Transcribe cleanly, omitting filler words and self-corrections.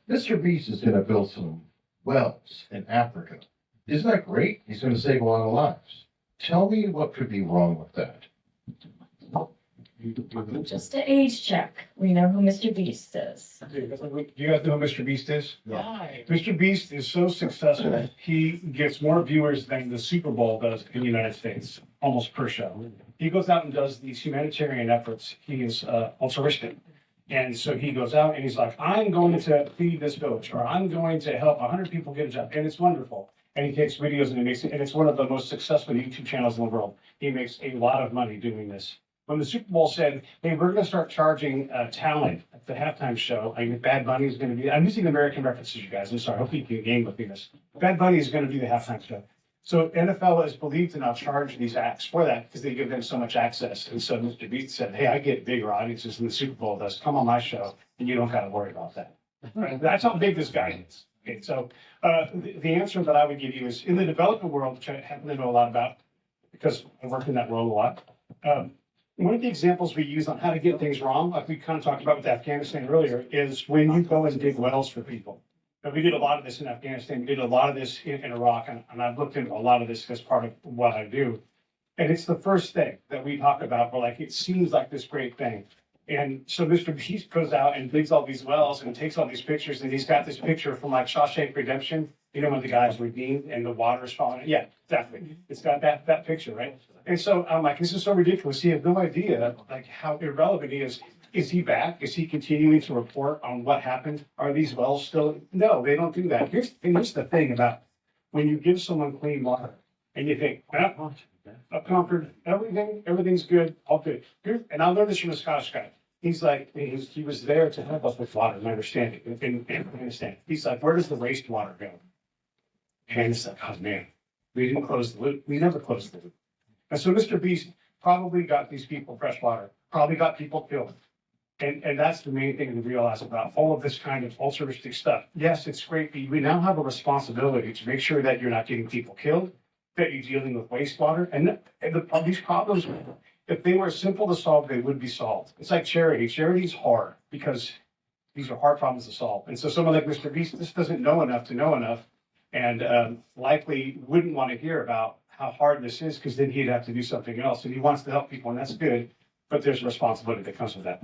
Mr. Beast is gonna build some wells in Africa. Isn't that great? He's gonna save a lot of lives. Tell me what could be wrong with that. Just an age check. We know who Mr. Beast is. Do you guys know who Mr. Beast is? Why? Mr. Beast is so successful, he gets more viewers than the Super Bowl does in the United States, almost per show. He goes out and does these humanitarian efforts. He is altruistic. And so he goes out and he's like, I'm going to feed this village, or I'm going to help 100 people get a job. And it's wonderful. And he takes videos and he makes it, and it's one of the most successful YouTube channels in the world. He makes a lot of money doing this. When the Super Bowl said, hey, we're going to start charging talent at the halftime show, I mean, Bad Bunny is going to be, I'm using American references, you guys. I'm sorry. Hopefully you can game with me this. Bad Bunny is going to do the halftime show. So NFL is believed to now charge these acts for that because they give them so much access. And so Mr. Beast said, hey, I get bigger audiences than the Super Bowl does. Come on my show, and you don't got to worry about that. Right? That's how big this guy is. Okay, so the answer that I would give you is in the development world, which I happen to know a lot about because I worked in that world a lot. One of the examples we use on how to get things wrong, like we kind of talked about with Afghanistan earlier, is when you go and dig wells for people. And we did a lot of this in Afghanistan. We did a lot of this in Iraq, and I've looked into a lot of this as part of what I do. And it's the first thing that we talk about. We're like, it seems like this great thing. And so Mr. Beast goes out and digs all these wells and takes all these pictures. And he's got this picture from like Shawshank Redemption, you know, when the guy's redeemed and the water's falling. Yeah, exactly. It's got that picture, right? And so I'm like, this is so ridiculous. He has no idea like how irrelevant he is. Is he back? Is he continuing to report on what happened? Are these wells still? No, they don't do that. Here's the thing about when you give someone clean water and you think, oh, I've conquered everything, everything's good, all good. And I learned this from a Scottish guy. He's like, he was there to help us with water, my understanding, in Afghanistan. He's like, where does the wastewater go? And it's like, oh man, we didn't close the loop. We never closed the loop. And so Mr. Beast probably got these people fresh water, probably got people killed. And that's the main thing to realize about all of this kind of altruistic stuff. Yes, it's great, but we now have a responsibility to make sure that you're not getting people killed, that you're dealing with wastewater. And these problems, if they were simple to solve, they would be solved. It's like charity. Charity's hard because these are hard problems to solve. And so someone like Mr. Beast just doesn't know enough to know enough, and likely wouldn't want to hear about how hard this is because then he'd have to do something else. And he wants to help people, and that's good, but there's a responsibility that comes with that.